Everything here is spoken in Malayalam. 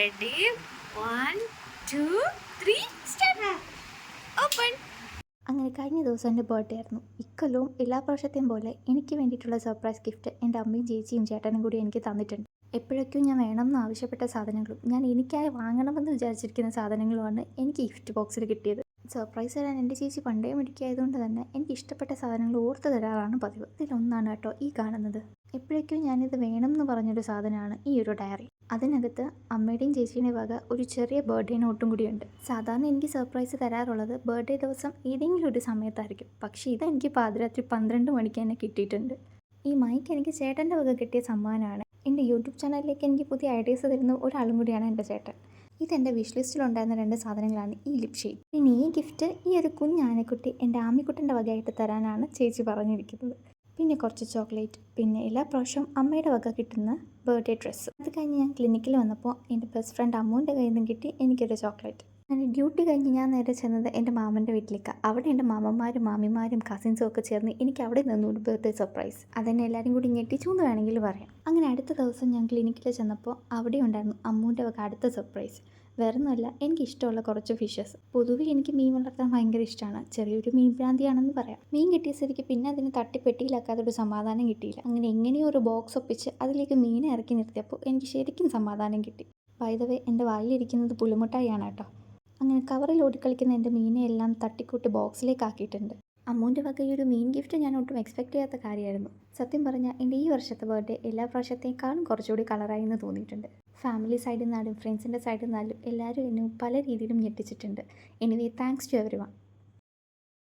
Ready 1 2 3 start open. അങ്ങനെ കഴിഞ്ഞ ദിവസം എൻ്റെ ബർത്ത്ഡേ ആയിരുന്നു. ഇക്കൊല്ലവും എല്ലാ പ്രാവശ്യത്തെയും പോലെ എനിക്ക് വേണ്ടിയിട്ടുള്ള സർപ്രൈസ് ഗിഫ്റ്റ് എൻ്റെ അമ്മയും ചേച്ചിയും ചേട്ടനും കൂടി എനിക്ക് തന്നിട്ടുണ്ട്. എപ്പോഴൊക്കെയും ഞാൻ വേണമെന്ന് ആവശ്യപ്പെട്ട സാധനങ്ങളും ഞാൻ എനിക്കായി വാങ്ങണമെന്ന് വിചാരിച്ചിരിക്കുന്ന സാധനങ്ങളുമാണ് എനിക്ക് ഗിഫ്റ്റ് ബോക്സിൽ കിട്ടിയത്. സർപ്രൈസ് തരാൻ എൻ്റെ ചേച്ചി പണ്ടേ മിടുക്കിയായതുകൊണ്ട് തന്നെ എനിക്ക് ഇഷ്ടപ്പെട്ട സാധനങ്ങൾ ഓർത്ത് തരാറാണ് പതിവ്. ഇതിലൊന്നാണ് കേട്ടോ ഈ കാണുന്നത്. എപ്പോഴേക്കും ഞാനിത് വേണമെന്ന് പറഞ്ഞൊരു സാധനമാണ് ഈ ഒരു ഡയറി. അതിനകത്ത് അമ്മയുടെയും ചേച്ചിയുടെയും വക ഒരു ചെറിയ ബർത്ത്ഡേ നോട്ടും കൂടിയുണ്ട്. സാധാരണ എനിക്ക് സർപ്രൈസ് തരാറുള്ളത് ബർത്ത്ഡേ ദിവസം ഏതെങ്കിലും ഒരു സമയത്തായിരിക്കും. പക്ഷേ ഇതെനിക്ക് പാതിരാത്രി 12 മണിക്ക് തന്നെ കിട്ടിയിട്ടുണ്ട്. ഈ മൈക്ക് എനിക്ക് ചേട്ടൻ്റെ വക കിട്ടിയ സമ്മാനമാണ്. എൻ്റെ യൂട്യൂബ് ചാനലിലേക്ക് എനിക്ക് പുതിയ ഐഡിയാസ് തരുന്ന ഒരാളും കൂടിയാണ് എൻ്റെ ചേട്ടൻ. ഇതെൻ്റെ വിഷ് ലിസ്റ്റിലുണ്ടായിരുന്ന 2 സാധനങ്ങളാണ് ഈ ലിപ് ഷെയ്ഡ്. പിന്നെ ഈ ഗിഫ്റ്റ് ഈ ഒരു കുഞ്ഞാനക്കുട്ടി എൻ്റെ ആമിക്കുട്ടൻ്റെ വകയായിട്ട് തരാനാണ് ചേച്ചി പറഞ്ഞിരിക്കുന്നത്. പിന്നെ കുറച്ച് ചോക്ലേറ്റ്, പിന്നെ എല്ലാ പ്രാവശ്യവും അമ്മയുടെ വക കിട്ടുന്ന ബർത്ത്ഡേ ഡ്രസ്സ്. അത് കഴിഞ്ഞ് ഞാൻ ക്ലിനിക്കിൽ വന്നപ്പോൾ എൻ്റെ ബെസ്റ്റ് ഫ്രണ്ട് അമ്മൂൻ്റെ കയ്യിൽ നിന്നും കിട്ടി എനിക്കൊരു ചോക്ലേറ്റ്. അങ്ങനെ ഡ്യൂട്ടി കഴിഞ്ഞ് ഞാൻ നേരെ ചെന്നത് എൻ്റെ മാമൻ്റെ വീട്ടിലേക്കാണ്. അവിടെ എൻ്റെ മാമന്മാരും മാമിമാരും കസിൻസും ഒക്കെ ചേർന്ന് എനിക്ക് അവിടെ നിന്നൊരു ബർത്ത്ഡേ സർപ്രൈസ്. അതെന്നെ എല്ലാവരും കൂടി ഞെട്ടിച്ചു എന്ന് വേണമെങ്കിൽ പറയാം. അങ്ങനെ അടുത്ത ദിവസം ഞാൻ ക്ലിനിക്കിൽ ചെന്നപ്പോൾ അവിടെ ഉണ്ടായിരുന്നു അമ്മൂൻ്റെ വക അടുത്ത സർപ്രൈസ്. വേറൊന്നുമല്ല, എനിക്കിഷ്ടമുള്ള കുറച്ച് ഫിഷസ്. പൊതുവെ എനിക്ക് മീൻ വളർത്താൻ ഭയങ്കര ഇഷ്ടമാണ്. ചെറിയൊരു മീൻ ഭ്രാന്തിയാണെന്ന് പറയാം. മീൻ കിട്ടിയ സ്ഥിതിക്ക് പിന്നെ അതിന് തട്ടിപ്പെട്ടിയിലാക്കാതൊരു സമാധാനം കിട്ടിയില്ല. അങ്ങനെ എങ്ങനെയോ ഒരു ബോക്സ് ഒപ്പിച്ച് അതിലേക്ക് മീനെ ഇറക്കി നിർത്തിയപ്പോൾ എനിക്ക് ശരിക്കും സമാധാനം കിട്ടി. ബൈ ദ വേ, എൻ്റെ വായിലിരിക്കുന്നത് പുളിമുട്ടായിയാണ് കേട്ടോ. അങ്ങനെ കവറിൽ ഓടിക്കളിക്കുന്ന എൻ്റെ മീനെ എല്ലാം തട്ടിക്കൂട്ടി ബോക്സിലേക്ക് ആക്കിയിട്ടുണ്ട്. അമ്മൂൻ്റെ വക ഈ ഒരു മീൻ ഗിഫ്റ്റ് ഞാൻ ഒട്ടും എക്സ്പെക്ട് ചെയ്യാത്ത കാര്യമായിരുന്നു. സത്യം പറഞ്ഞാൽ എൻ്റെ ഈ വർഷത്തെ ബർത്ത്ഡേ എല്ലാ പ്രാവശ്യത്തേക്കാളും കുറച്ചുകൂടി കളറായി എന്ന് തോന്നിയിട്ടുണ്ട്. ഫാമിലി സൈഡിൽ നിന്നാലും ഫ്രണ്ട്സിൻ്റെ സൈഡിൽ നിന്നാലും എല്ലാവരും എന്നെ പല രീതിയിലും ഞെട്ടിച്ചിട്ടുണ്ട്. Anyway, thanks to everyone.